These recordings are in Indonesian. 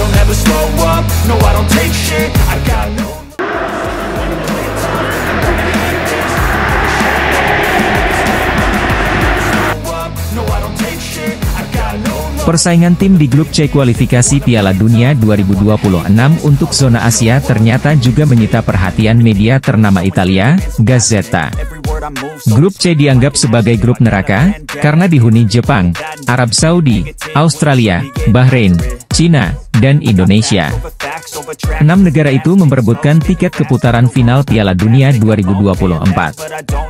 don't ever slow up, no I don't take shit, I got no. Persaingan tim di grup C kualifikasi Piala Dunia 2026 untuk zona Asia ternyata juga menyita perhatian media ternama Italia, Gazzetta. Grup C dianggap sebagai grup neraka, karena dihuni Jepang, Arab Saudi, Australia, Bahrain, Cina, dan Indonesia. 6 negara itu memperebutkan tiket keputaran final Piala Dunia 2024.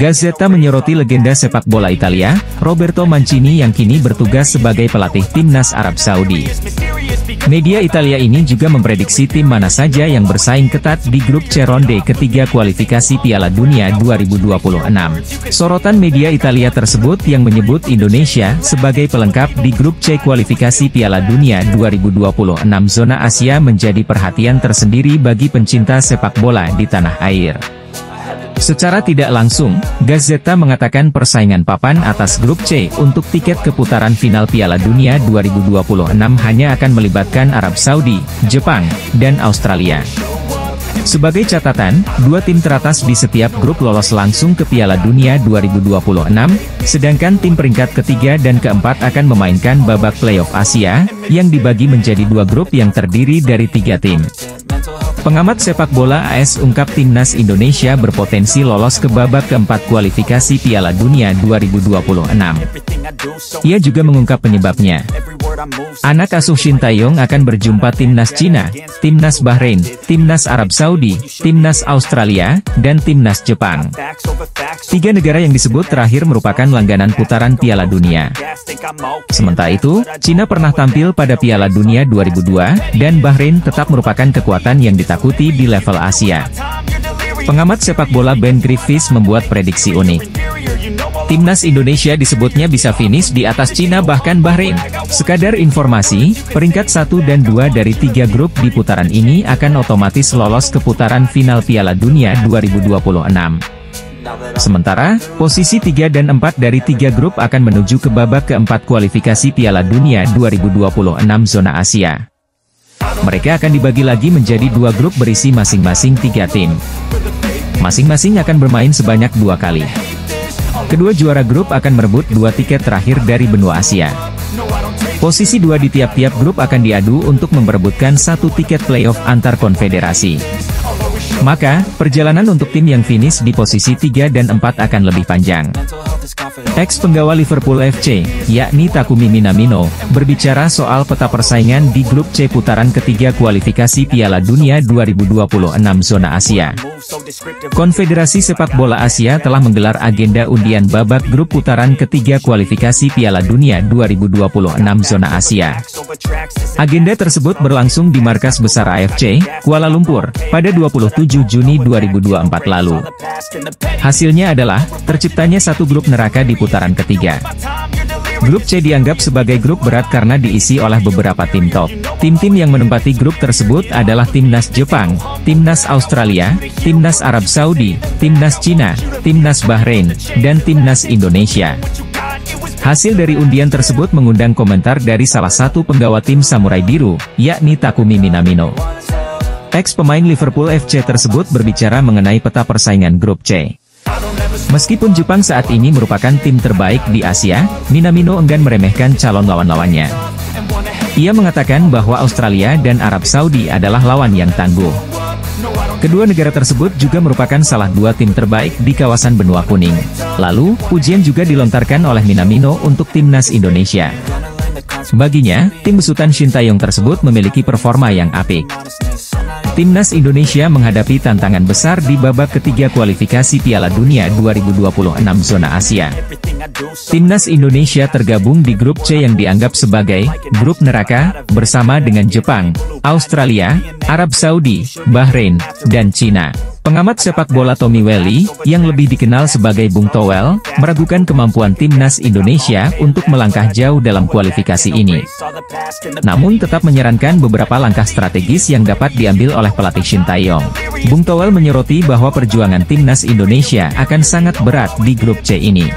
Gazzetta menyoroti legenda sepak bola Italia, Roberto Mancini yang kini bertugas sebagai pelatih timnas Arab Saudi. Media Italia ini juga memprediksi tim mana saja yang bersaing ketat di grup C ronde ketiga kualifikasi Piala Dunia 2026. Sorotan media Italia tersebut yang menyebut Indonesia sebagai pelengkap di grup C kualifikasi Piala Dunia 2026 zona Asia menjadi perhatian tersendiri bagi pencinta sepak bola di tanah air. Secara tidak langsung, Gazzetta mengatakan persaingan papan atas grup C untuk tiket keputaran final Piala Dunia 2026 hanya akan melibatkan Arab Saudi, Jepang, dan Australia. Sebagai catatan, 2 tim teratas di setiap grup lolos langsung ke Piala Dunia 2026, sedangkan tim peringkat ketiga dan keempat akan memainkan babak playoff Asia, yang dibagi menjadi 2 grup yang terdiri dari 3 tim. Pengamat sepak bola AS ungkap timnas Indonesia berpotensi lolos ke babak keempat kualifikasi Piala Dunia 2026. Ia juga mengungkap penyebabnya. Anak asuh Shin Tae-yong akan berjumpa timnas Cina, timnas Bahrain, timnas Arab Saudi, timnas Australia, dan timnas Jepang. 3 negara yang disebut terakhir merupakan langganan putaran Piala Dunia. Sementara itu, Cina pernah tampil pada Piala Dunia 2002, dan Bahrain tetap merupakan kekuatan yang ditakuti di level Asia. Pengamat sepak bola Ben Griffiths membuat prediksi unik. Timnas Indonesia disebutnya bisa finish di atas Cina bahkan Bahrain. Sekadar informasi, peringkat 1 dan 2 dari 3 grup di putaran ini akan otomatis lolos ke putaran final Piala Dunia 2026. Sementara, posisi 3 dan 4 dari 3 grup akan menuju ke babak keempat kualifikasi Piala Dunia 2026 zona Asia. Mereka akan dibagi lagi menjadi 2 grup berisi masing-masing 3 tim. Masing-masing akan bermain sebanyak 2 kali. Kedua juara grup akan merebut 2 tiket terakhir dari benua Asia. Posisi 2 di tiap-tiap grup akan diadu untuk memperebutkan 1 tiket playoff antar konfederasi. Maka, perjalanan untuk tim yang finish di posisi 3 dan 4 akan lebih panjang. Ex-penggawa Liverpool FC, yakni Takumi Minamino, berbicara soal peta persaingan di grup C putaran ketiga kualifikasi Piala Dunia 2026 zona Asia. Konfederasi Sepak Bola Asia telah menggelar agenda undian babak grup putaran ketiga kualifikasi Piala Dunia 2026 zona Asia. Agenda tersebut berlangsung di markas besar AFC, Kuala Lumpur, pada 27 Juni 2024 lalu. Hasilnya adalah, terciptanya satu grup neraka di putaran ketiga. Grup C dianggap sebagai grup berat karena diisi oleh beberapa tim top. Tim-tim yang menempati grup tersebut adalah timnas Jepang, timnas Australia, timnas Arab Saudi, timnas Cina, timnas Bahrain, dan timnas Indonesia. Hasil dari undian tersebut mengundang komentar dari salah satu penggawa tim Samurai Biru, yakni Takumi Minamino. Ex-pemain Liverpool FC tersebut berbicara mengenai peta persaingan grup C. Meskipun Jepang saat ini merupakan tim terbaik di Asia, Minamino enggan meremehkan calon lawan-lawannya. Ia mengatakan bahwa Australia dan Arab Saudi adalah lawan yang tangguh. Kedua negara tersebut juga merupakan salah 2 tim terbaik di kawasan benua kuning. Lalu, pujian juga dilontarkan oleh Minamino untuk timnas Indonesia. Baginya, tim besutan Shin Tae-yong tersebut memiliki performa yang apik. Timnas Indonesia menghadapi tantangan besar di babak ketiga kualifikasi Piala Dunia 2026 zona Asia. Timnas Indonesia tergabung di grup C yang dianggap sebagai grup neraka, bersama dengan Jepang, Australia, Arab Saudi, Bahrain, dan Cina. Pengamat sepak bola Tommy Welly, yang lebih dikenal sebagai Bung Towel, meragukan kemampuan timnas Indonesia untuk melangkah jauh dalam kualifikasi ini. Namun tetap menyarankan beberapa langkah strategis yang dapat diambil oleh pelatih Shin Tae-yong. Bung Towel menyoroti bahwa perjuangan timnas Indonesia akan sangat berat di grup C ini.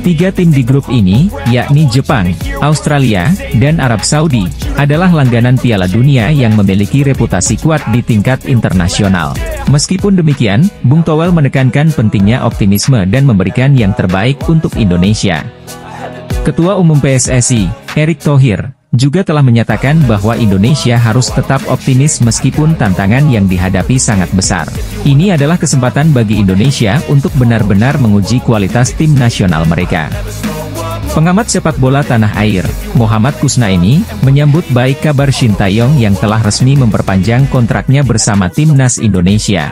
Tiga tim di grup ini, yakni Jepang, Australia, dan Arab Saudi, adalah langganan Piala Dunia yang memiliki reputasi kuat di tingkat internasional. Meskipun demikian, Bung Toel menekankan pentingnya optimisme dan memberikan yang terbaik untuk Indonesia. Ketua Umum PSSI, Erick Thohir, juga telah menyatakan bahwa Indonesia harus tetap optimis meskipun tantangan yang dihadapi sangat besar. Ini adalah kesempatan bagi Indonesia untuk benar-benar menguji kualitas tim nasional mereka. Pengamat sepak bola tanah air, Muhammad Kusnaini, menyambut baik kabar Shin Tae-yong yang telah resmi memperpanjang kontraknya bersama timnas Indonesia.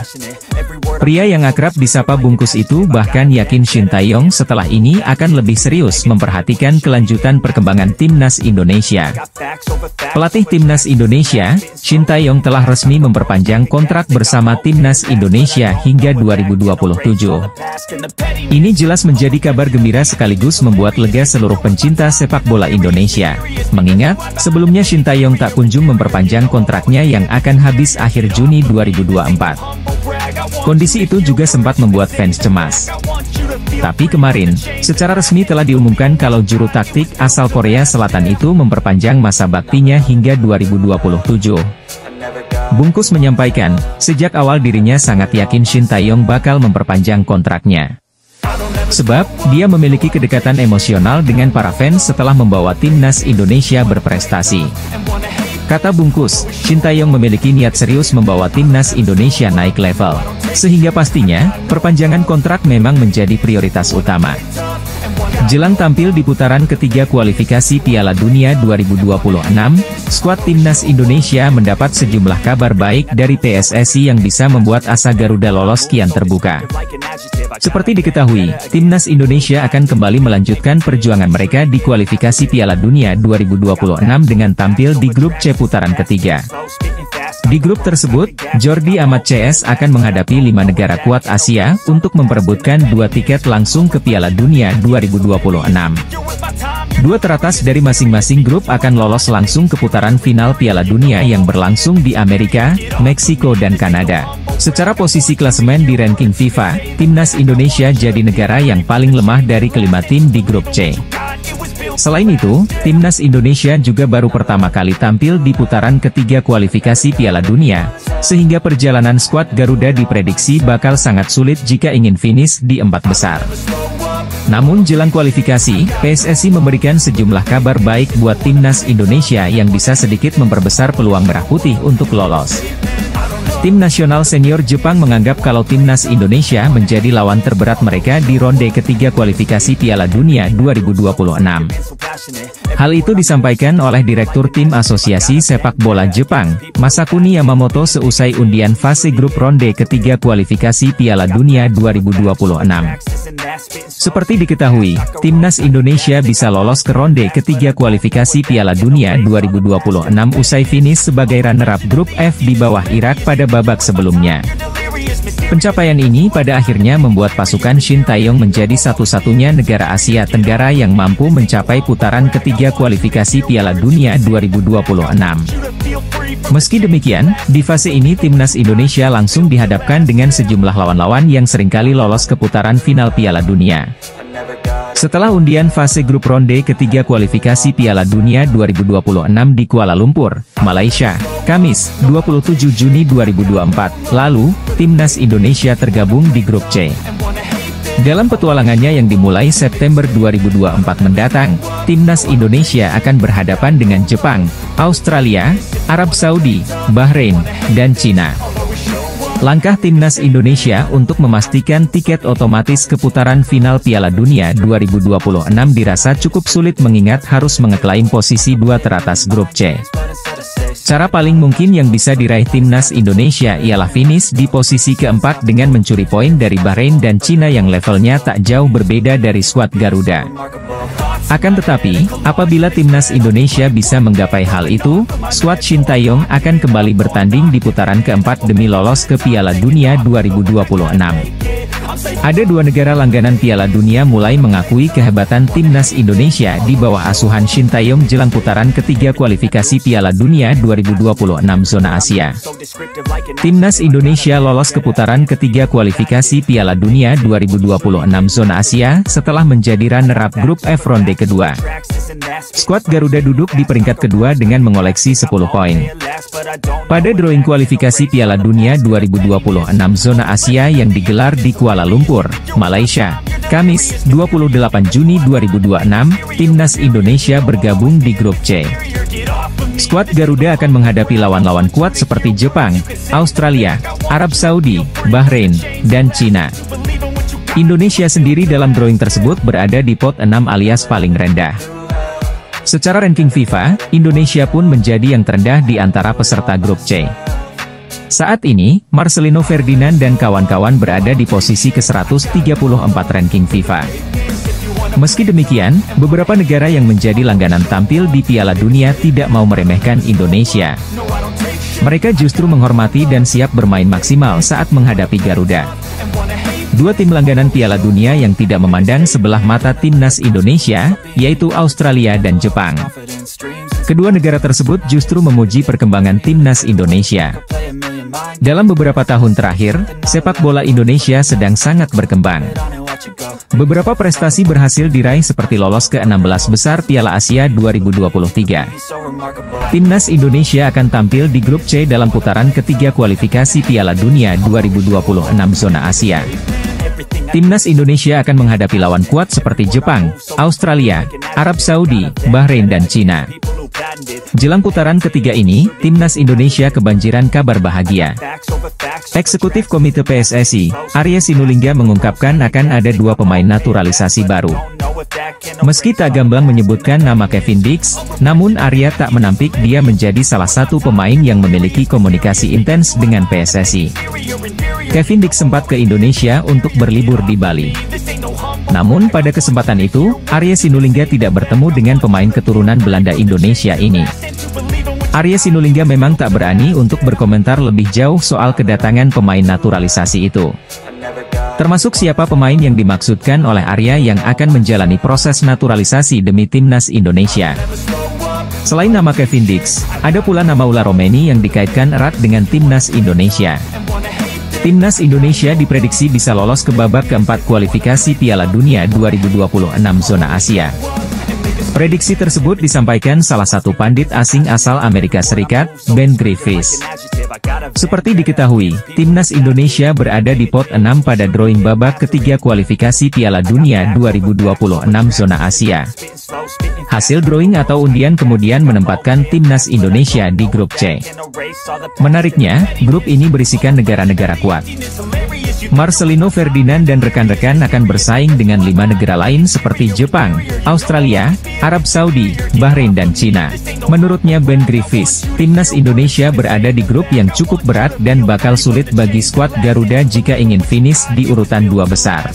Pria yang akrab disapa Bungkus itu bahkan yakin Shin Tae-yong setelah ini akan lebih serius memperhatikan kelanjutan perkembangan timnas Indonesia. Pelatih timnas Indonesia, Shin Tae-yong telah resmi memperpanjang kontrak bersama timnas Indonesia hingga 2027. Ini jelas menjadi kabar gembira sekaligus membuat lega seluruh pencinta sepak bola Indonesia. Mengingat, sebelumnya Shin Tae-yong tak kunjung memperpanjang kontraknya yang akan habis akhir Juni 2024. Kondisi itu juga sempat membuat fans cemas. Tapi kemarin, secara resmi telah diumumkan kalau juru taktik asal Korea Selatan itu memperpanjang masa baktinya hingga 2027. Bungkus menyampaikan, sejak awal dirinya sangat yakin Shin Tae-yong bakal memperpanjang kontraknya. Sebab, dia memiliki kedekatan emosional dengan para fans setelah membawa timnas Indonesia berprestasi. Kata Bungkus, Shin Tae-yong memiliki niat serius membawa timnas Indonesia naik level. Sehingga pastinya, perpanjangan kontrak memang menjadi prioritas utama. Jelang tampil di putaran ketiga kualifikasi Piala Dunia 2026, skuad timnas Indonesia mendapat sejumlah kabar baik dari PSSI yang bisa membuat asa Garuda lolos kian terbuka. Seperti diketahui, timnas Indonesia akan kembali melanjutkan perjuangan mereka di kualifikasi Piala Dunia 2026 dengan tampil di grup C putaran ketiga. Di grup tersebut, Jordi Amat CS akan menghadapi 5 negara kuat Asia untuk memperebutkan 2 tiket langsung ke Piala Dunia 2026. 2 teratas dari masing-masing grup akan lolos langsung ke putaran final Piala Dunia yang berlangsung di Amerika, Meksiko dan Kanada. Secara posisi klasemen di ranking FIFA, timnas Indonesia jadi negara yang paling lemah dari kelima tim di grup C. Selain itu, timnas Indonesia juga baru pertama kali tampil di putaran ketiga kualifikasi Piala Dunia, sehingga perjalanan skuad Garuda diprediksi bakal sangat sulit jika ingin finish di 4 besar. Namun jelang kualifikasi, PSSI memberikan sejumlah kabar baik buat timnas Indonesia yang bisa sedikit memperbesar peluang Merah Putih untuk lolos. Tim nasional senior Jepang menganggap kalau timnas Indonesia menjadi lawan terberat mereka di ronde ketiga kualifikasi Piala Dunia 2026. Hal itu disampaikan oleh Direktur Tim Asosiasi Sepak Bola Jepang, Masakuni Yamamoto seusai undian fase grup ronde ketiga kualifikasi Piala Dunia 2026. Seperti diketahui, timnas Indonesia bisa lolos ke ronde ketiga kualifikasi Piala Dunia 2026 usai finish sebagai runner-up grup F di bawah Irak pada babak sebelumnya. Pencapaian ini pada akhirnya membuat pasukan Shin Tae-yong menjadi satu-satunya negara Asia Tenggara yang mampu mencapai putaran ketiga kualifikasi Piala Dunia 2026. Meski demikian, di fase ini timnas Indonesia langsung dihadapkan dengan sejumlah lawan-lawan yang seringkali lolos ke putaran final Piala Dunia. Setelah undian fase grup ronde ketiga kualifikasi Piala Dunia 2026 di Kuala Lumpur, Malaysia, Kamis, 27 Juni 2024, lalu, timnas Indonesia tergabung di grup C. Dalam petualangannya yang dimulai September 2024 mendatang, timnas Indonesia akan berhadapan dengan Jepang, Australia, Arab Saudi, Bahrain, dan Cina. Langkah timnas Indonesia untuk memastikan tiket otomatis ke putaran final Piala Dunia 2026 dirasa cukup sulit mengingat harus mengeklaim posisi 2 teratas grup C. Cara paling mungkin yang bisa diraih timnas Indonesia ialah finish di posisi keempat dengan mencuri poin dari Bahrain dan Cina yang levelnya tak jauh berbeda dari skuad Garuda. Akan tetapi, apabila timnas Indonesia bisa menggapai hal itu, skuad Shin Tae-yong akan kembali bertanding di putaran keempat demi lolos ke Piala Dunia 2026. Ada dua negara langganan Piala Dunia mulai mengakui kehebatan timnas Indonesia di bawah asuhan Shin Tae-yong jelang putaran ketiga kualifikasi Piala Dunia 2026 zona Asia. Timnas Indonesia lolos ke putaran ketiga kualifikasi Piala Dunia 2026 zona Asia setelah menjadi runner-up grup F ronde kedua. Skuad Garuda duduk di peringkat kedua dengan mengoleksi 10 poin. Pada drawing kualifikasi Piala Dunia 2026 zona Asia yang digelar di Kuala Lumpur, Malaysia, Kamis, 28 Juni 2026, timnas Indonesia bergabung di grup C. Skuad Garuda akan menghadapi lawan-lawan kuat seperti Jepang, Australia, Arab Saudi, Bahrain, dan Cina. Indonesia sendiri dalam drawing tersebut berada di pot 6 alias paling rendah. Secara ranking FIFA, Indonesia pun menjadi yang terendah di antara peserta grup C. Saat ini, Marcelino Ferdinand dan kawan-kawan berada di posisi ke-134 ranking FIFA. Meski demikian, beberapa negara yang menjadi langganan tampil di Piala Dunia tidak mau meremehkan Indonesia. Mereka justru menghormati dan siap bermain maksimal saat menghadapi Garuda. Dua tim langganan Piala Dunia yang tidak memandang sebelah mata timnas Indonesia, yaitu Australia dan Jepang. Kedua negara tersebut justru memuji perkembangan timnas Indonesia. Dalam beberapa tahun terakhir, sepak bola Indonesia sedang sangat berkembang. Beberapa prestasi berhasil diraih seperti lolos ke 16 besar Piala Asia 2023. Timnas Indonesia akan tampil di grup C dalam putaran ketiga kualifikasi Piala Dunia 2026 zona Asia. Timnas Indonesia akan menghadapi lawan kuat seperti Jepang, Australia, Arab Saudi, Bahrain dan Cina. Jelang putaran ketiga ini, timnas Indonesia kebanjiran kabar bahagia. Eksekutif Komite PSSI, Arya Sinulinga mengungkapkan akan ada dua pemain naturalisasi baru. Meski tak gamblang menyebutkan nama Kevin Dix, namun Arya tak menampik dia menjadi salah satu pemain yang memiliki komunikasi intens dengan PSSI. Kevin Dix sempat ke Indonesia untuk berlibur di Bali. Namun pada kesempatan itu, Arya Sinulinga tidak bertemu dengan pemain keturunan Belanda Indonesia ini. Arya Sinulinga memang tak berani untuk berkomentar lebih jauh soal kedatangan pemain naturalisasi itu. Termasuk siapa pemain yang dimaksudkan oleh Arya yang akan menjalani proses naturalisasi demi timnas Indonesia. Selain nama Kevin Dix, ada pula nama Ula Romeni yang dikaitkan erat dengan timnas Indonesia. Timnas Indonesia diprediksi bisa lolos ke babak keempat kualifikasi Piala Dunia 2026 zona Asia. Prediksi tersebut disampaikan salah satu pandit asing asal Amerika Serikat, Ben Griffiths. Seperti diketahui, timnas Indonesia berada di pot 6 pada drawing babak ketiga kualifikasi Piala Dunia 2026 zona Asia. Hasil drawing atau undian kemudian menempatkan timnas Indonesia di grup C. Menariknya, grup ini berisikan negara-negara kuat. Marcelino Ferdinand dan rekan-rekan akan bersaing dengan 5 negara lain seperti Jepang, Australia, Arab Saudi, Bahrain dan Cina. Menurutnya Ben Griffiths, timnas Indonesia berada di grup yang cukup berat dan bakal sulit bagi skuad Garuda jika ingin finish di urutan 2 besar.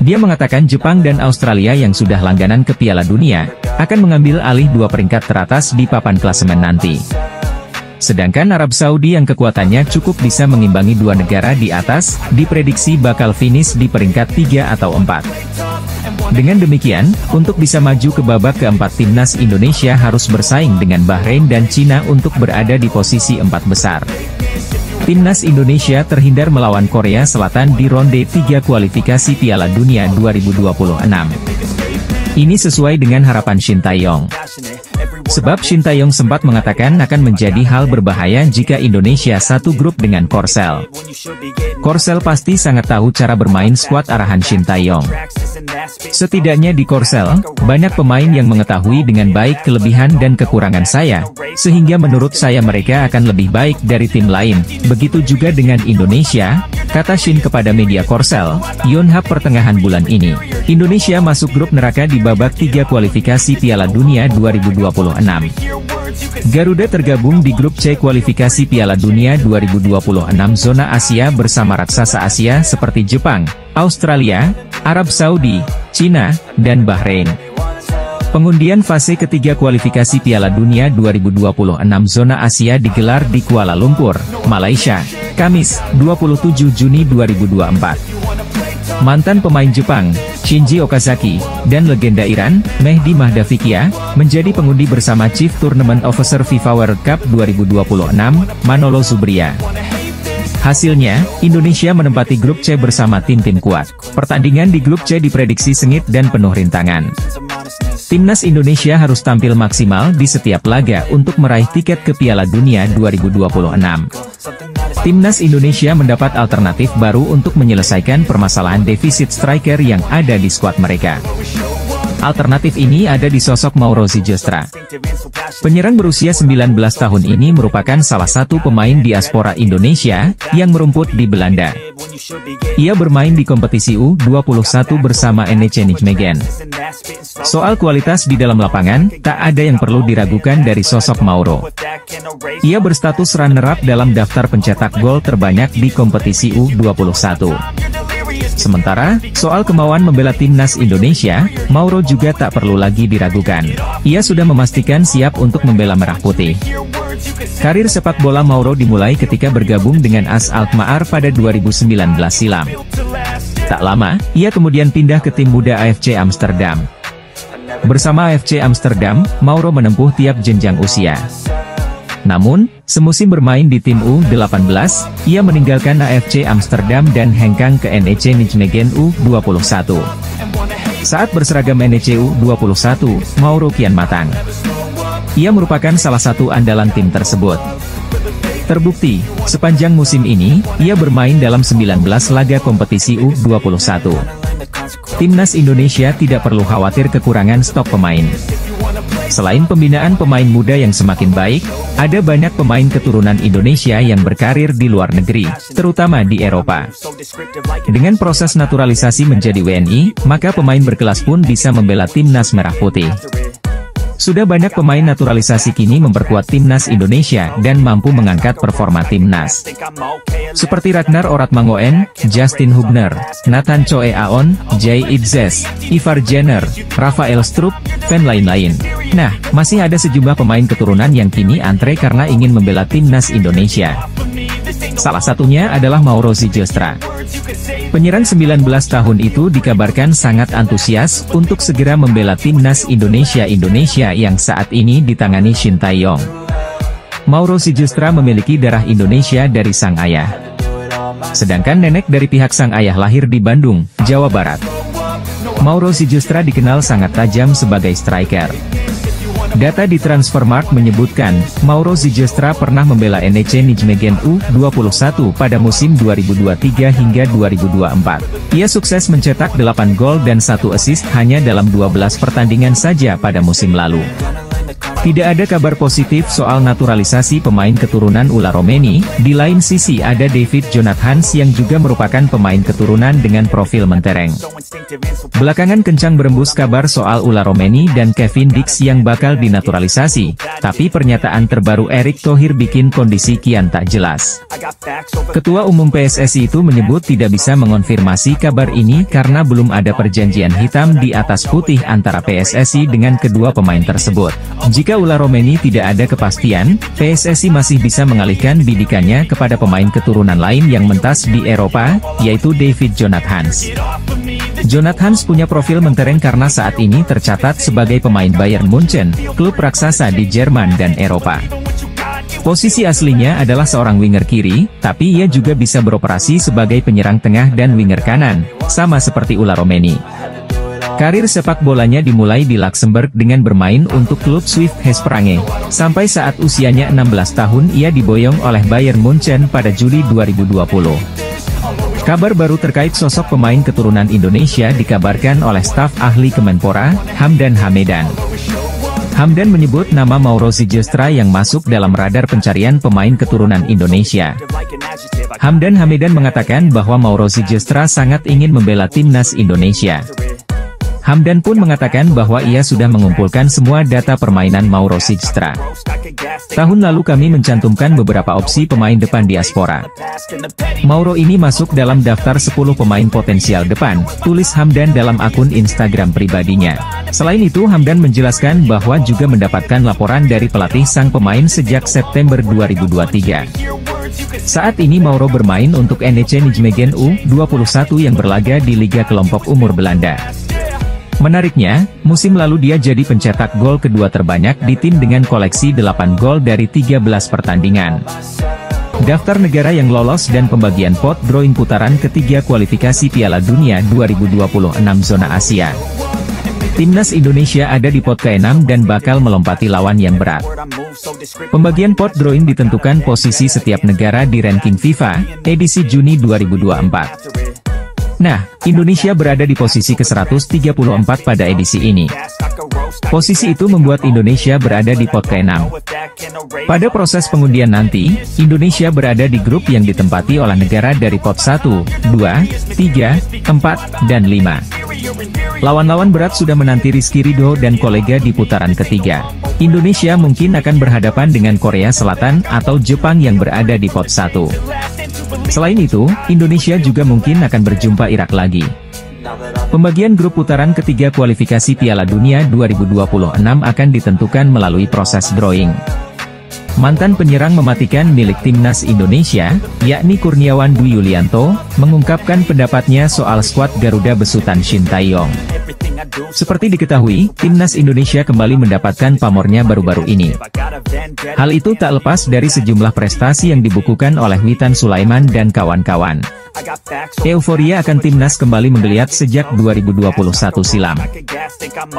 Dia mengatakan Jepang dan Australia yang sudah langganan ke Piala Dunia, akan mengambil alih 2 peringkat teratas di papan klasemen nanti. Sedangkan Arab Saudi yang kekuatannya cukup bisa mengimbangi 2 negara di atas, diprediksi bakal finish di peringkat 3 atau 4. Dengan demikian, untuk bisa maju ke babak keempat timnas Indonesia harus bersaing dengan Bahrain dan Cina untuk berada di posisi 4 besar. Timnas Indonesia terhindar melawan Korea Selatan di ronde 3 kualifikasi Piala Dunia 2026. Ini sesuai dengan harapan Shin Tae-yong. Sebab Shin Tae-yong sempat mengatakan akan menjadi hal berbahaya jika Indonesia satu grup dengan Korsel. Korsel pasti sangat tahu cara bermain skuad arahan Shin Tae-yong. Setidaknya di Korsel, banyak pemain yang mengetahui dengan baik kelebihan dan kekurangan saya, sehingga menurut saya mereka akan lebih baik dari tim lain. Begitu juga dengan Indonesia, kata Shin kepada media Korsel, Yonhap pertengahan bulan ini. Indonesia masuk grup neraka di babak 3 kualifikasi Piala Dunia 2026. Garuda tergabung di grup C kualifikasi Piala Dunia 2026 zona Asia bersama raksasa Asia seperti Jepang, Australia, Arab Saudi, Cina, dan Bahrain. Pengundian fase ketiga kualifikasi Piala Dunia 2026 zona Asia digelar di Kuala Lumpur, Malaysia, Kamis, 27 Juni 2024. Mantan pemain Jepang, Shinji Okazaki, dan legenda Iran, Mehdi Mahdavikia, menjadi pengundi bersama Chief Tournament Officer FIFA World Cup 2026, Manolo Zubria. Hasilnya, Indonesia menempati grup C bersama tim-tim kuat. Pertandingan di grup C diprediksi sengit dan penuh rintangan. Timnas Indonesia harus tampil maksimal di setiap laga untuk meraih tiket ke Piala Dunia 2026. Timnas Indonesia mendapat alternatif baru untuk menyelesaikan permasalahan defisit striker yang ada di skuad mereka. Alternatif ini ada di sosok Mauro Zylstra. Penyerang berusia 19 tahun ini merupakan salah satu pemain diaspora Indonesia yang merumput di Belanda. Ia bermain di kompetisi U21 bersama NEC Nijmegen. Soal kualitas di dalam lapangan, tak ada yang perlu diragukan dari sosok Mauro. Ia berstatus runner-up dalam daftar pencetak gol terbanyak di kompetisi U21. Sementara, soal kemauan membela timnas Indonesia, Mauro juga tak perlu lagi diragukan. Ia sudah memastikan siap untuk membela Merah Putih. Karir sepak bola Mauro dimulai ketika bergabung dengan AS Alkmaar pada 2019 silam. Tak lama, ia kemudian pindah ke tim muda AFC Amsterdam. Bersama AFC Amsterdam, Mauro menempuh tiap jenjang usia. Namun, semusim bermain di tim U18, ia meninggalkan AFC Amsterdam dan hengkang ke NEC Nijmegen U21. Saat berseragam NEC U21, Mauro kian matang. Ia merupakan salah satu andalan tim tersebut. Terbukti, sepanjang musim ini, ia bermain dalam 19 laga kompetisi U21. Timnas Indonesia tidak perlu khawatir kekurangan stok pemain. Selain pembinaan pemain muda yang semakin baik, ada banyak pemain keturunan Indonesia yang berkarir di luar negeri, terutama di Eropa. Dengan proses naturalisasi menjadi WNI, maka pemain berkelas pun bisa membela timnas Merah Putih. Sudah banyak pemain naturalisasi kini memperkuat timnas Indonesia dan mampu mengangkat performa timnas. Seperti Ragnar Oratmangoen, Justin Hubner, Nathan Choe Aon, Jay Idzes, Ivar Jenner, Rafael Strupp, dan lain-lain. Nah, masih ada sejumlah pemain keturunan yang kini antre karena ingin membela timnas Indonesia. Salah satunya adalah Mauro Zylstra. Penyerang 19 tahun itu dikabarkan sangat antusias untuk segera membela timnas Indonesia yang saat ini ditangani Shin Tae-yong. Mauro Zylstra memiliki darah Indonesia dari sang ayah. Sedangkan nenek dari pihak sang ayah lahir di Bandung, Jawa Barat. Mauro Zylstra dikenal sangat tajam sebagai striker. Data di Transfermarkt menyebutkan, Mauro Zylstra pernah membela NEC Nijmegen U21 pada musim 2023 hingga 2024. Ia sukses mencetak 8 gol dan 1 assist hanya dalam 12 pertandingan saja pada musim lalu. Tidak ada kabar positif soal naturalisasi pemain keturunan Ula Romeni. Di lain sisi ada David Jonathans yang juga merupakan pemain keturunan dengan profil mentereng. Belakangan kencang berembus kabar soal Ula Romeni dan Kevin Dix yang bakal dinaturalisasi, tapi pernyataan terbaru Erick Thohir bikin kondisi kian tak jelas. Ketua Umum PSSI itu menyebut tidak bisa mengonfirmasi kabar ini karena belum ada perjanjian hitam di atas putih antara PSSI dengan kedua pemain tersebut. Jika Ula Romeni tidak ada kepastian, PSSI masih bisa mengalihkan bidikannya kepada pemain keturunan lain yang mentas di Eropa, yaitu David Jonathans. Jonathans punya profil mentereng karena saat ini tercatat sebagai pemain Bayern Munchen, klub raksasa di Jerman dan Eropa. Posisi aslinya adalah seorang winger kiri, tapi ia juga bisa beroperasi sebagai penyerang tengah dan winger kanan, sama seperti Ula Romeni. Karir sepak bolanya dimulai di Luxembourg dengan bermain untuk klub Swift Hesperange. Sampai saat usianya 16 tahun ia diboyong oleh Bayern Munchen pada Juli 2020. Kabar baru terkait sosok pemain keturunan Indonesia dikabarkan oleh staf ahli Kemenpora, Hamdan Hamedan. Hamdan menyebut nama Mauro Zylstra yang masuk dalam radar pencarian pemain keturunan Indonesia. Hamdan Hamedan mengatakan bahwa Mauro Zylstra sangat ingin membela timnas Indonesia. Hamdan pun mengatakan bahwa ia sudah mengumpulkan semua data permainan Mauro Sijstra. Tahun lalu kami mencantumkan beberapa opsi pemain depan diaspora. Mauro ini masuk dalam daftar 10 pemain potensial depan, tulis Hamdan dalam akun Instagram pribadinya. Selain itu Hamdan menjelaskan bahwa juga mendapatkan laporan dari pelatih sang pemain sejak September 2023. Saat ini Mauro bermain untuk NEC Nijmegen U21 yang berlaga di Liga Kelompok Umur Belanda. Menariknya, musim lalu dia jadi pencetak gol kedua terbanyak di tim dengan koleksi 8 gol dari 13 pertandingan. Daftar negara yang lolos dan pembagian pot drawing putaran ketiga kualifikasi Piala Dunia 2026 zona Asia. Timnas Indonesia ada di pot ke-6 dan bakal melompati lawan yang berat. Pembagian pot drawing ditentukan posisi setiap negara di ranking FIFA, edisi Juni 2024. Nah, Indonesia berada di posisi ke-134 pada edisi ini. Posisi itu membuat Indonesia berada di pot ke-6. Pada proses pengundian nanti, Indonesia berada di grup yang ditempati oleh negara dari pot 1, 2, 3, 4, dan 5. Lawan-lawan berat sudah menanti Rizky Ridho dan kolega di putaran ketiga. Indonesia mungkin akan berhadapan dengan Korea Selatan atau Jepang yang berada di pot 1. Selain itu, Indonesia juga mungkin akan berjumpa Irak lagi. Pembagian grup putaran ketiga kualifikasi Piala Dunia 2026 akan ditentukan melalui proses drawing. Mantan penyerang mematikan milik Timnas Indonesia, yakni Kurniawan Dwi Yulianto, mengungkapkan pendapatnya soal skuad Garuda besutan Shin Tae-yong. Seperti diketahui, Timnas Indonesia kembali mendapatkan pamornya baru-baru ini. Hal itu tak lepas dari sejumlah prestasi yang dibukukan oleh Witan Sulaiman dan kawan-kawan. Euforia akan Timnas kembali menggeliat sejak 2021 silam.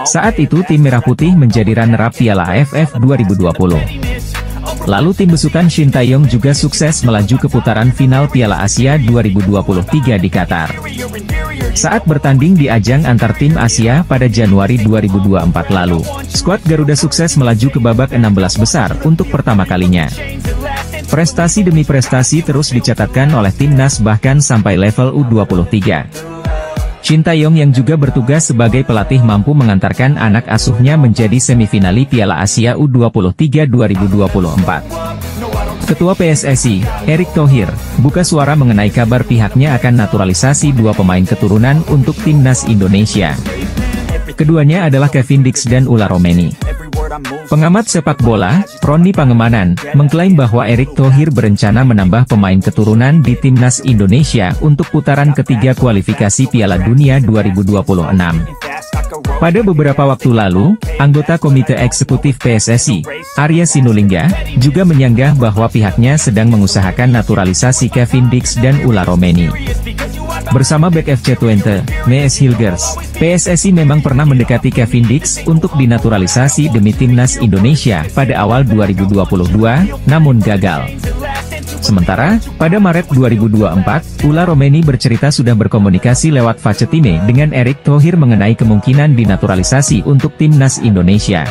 Saat itu tim Merah Putih menjadi runner-up Piala AFF 2020. Lalu tim besutan Shin Tae-yong juga sukses melaju ke putaran final Piala Asia 2023 di Qatar. Saat bertanding di ajang antar tim Asia pada Januari 2024 lalu, skuad Garuda sukses melaju ke babak 16 besar untuk pertama kalinya. Prestasi demi prestasi terus dicatatkan oleh timnas bahkan sampai level U23. Shin Tae-yong yang juga bertugas sebagai pelatih mampu mengantarkan anak asuhnya menjadi semifinali Piala Asia U23 2024. Ketua PSSI, Erick Thohir, buka suara mengenai kabar pihaknya akan naturalisasi dua pemain keturunan untuk Timnas Indonesia. Keduanya adalah Kevin Dix dan Ula Romeni. Pengamat sepak bola, Roni Pangemanan, mengklaim bahwa Erick Thohir berencana menambah pemain keturunan di Timnas Indonesia untuk putaran ketiga kualifikasi Piala Dunia 2026. Pada beberapa waktu lalu, anggota Komite Eksekutif PSSI, Arya Sinulinga, juga menyanggah bahwa pihaknya sedang mengusahakan naturalisasi Kevin Dix dan Ula Romeni. Bersama back FC Twente, Mees Hilgers, PSSI memang pernah mendekati Kevin Dix untuk dinaturalisasi demi Timnas Indonesia pada awal 2022, namun gagal. Sementara, pada Maret 2024, Ula Romeni bercerita sudah berkomunikasi lewat Facetime dengan Erick Thohir mengenai kemungkinan dinaturalisasi untuk Timnas Indonesia.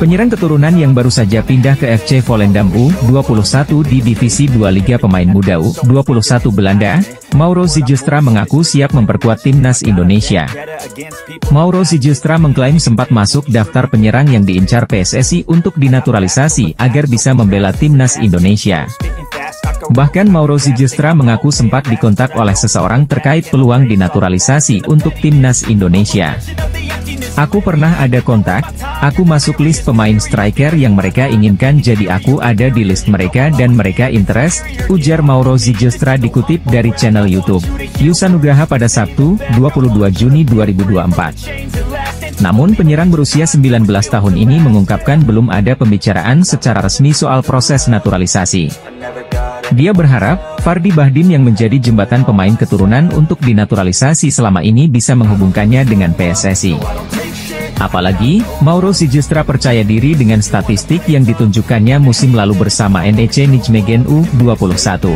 Penyerang keturunan yang baru saja pindah ke FC Volendam U21 di Divisi 2 Liga Pemain Muda U21 Belanda, Mauro Sijstra mengaku siap memperkuat Timnas Indonesia. Mauro Sijstra mengklaim sempat masuk daftar penyerang yang diincar PSSI untuk dinaturalisasi agar bisa membela Timnas Indonesia. Bahkan Mauro Sijstra mengaku sempat dikontak oleh seseorang terkait peluang dinaturalisasi untuk Timnas Indonesia. Aku pernah ada kontak, aku masuk list pemain striker yang mereka inginkan jadi aku ada di list mereka dan mereka interest, ujar Mauro Sijstra dikutip dari channel YouTube Yusa Nugraha pada Sabtu, 22 Juni 2024. Namun penyerang berusia 19 tahun ini mengungkapkan belum ada pembicaraan secara resmi soal proses naturalisasi. Dia berharap, Fardi Bahdim yang menjadi jembatan pemain keturunan untuk dinaturalisasi selama ini bisa menghubungkannya dengan PSSI. Apalagi, Mauro Sijstra percaya diri dengan statistik yang ditunjukkannya musim lalu bersama NEC Nijmegen U21.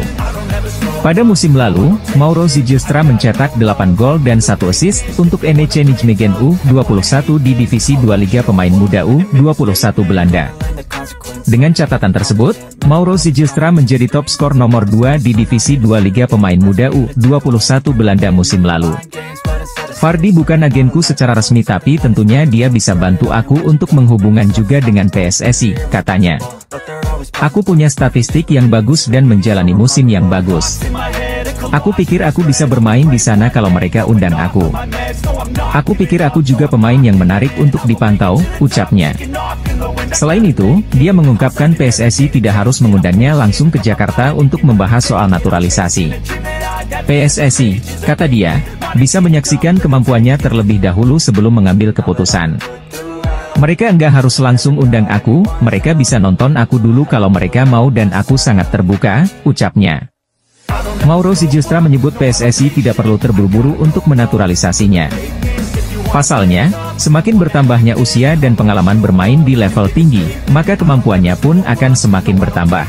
Pada musim lalu, Mauro Sijstra mencetak 8 gol dan 1 assist untuk NEC Nijmegen U21 di Divisi 2 Liga Pemain Muda U21 Belanda. Dengan catatan tersebut, Mauro Sijstra menjadi top skor nomor 2 di Divisi 2 Liga Pemain Muda U21 Belanda musim lalu. Vardy bukan agenku secara resmi tapi tentunya dia bisa bantu aku untuk menghubungkan juga dengan PSSI, katanya. Aku punya statistik yang bagus dan menjalani musim yang bagus. Aku pikir aku bisa bermain di sana kalau mereka undang aku. Aku pikir aku juga pemain yang menarik untuk dipantau, ucapnya. Selain itu, dia mengungkapkan PSSI tidak harus mengundangnya langsung ke Jakarta untuk membahas soal naturalisasi. PSSI, kata dia, bisa menyaksikan kemampuannya terlebih dahulu sebelum mengambil keputusan. Mereka enggak harus langsung undang aku, mereka bisa nonton aku dulu kalau mereka mau dan aku sangat terbuka, ucapnya. Mauro Sijustra menyebut PSSI tidak perlu terburu-buru untuk menaturalisasinya. Pasalnya, semakin bertambahnya usia dan pengalaman bermain di level tinggi, maka kemampuannya pun akan semakin bertambah.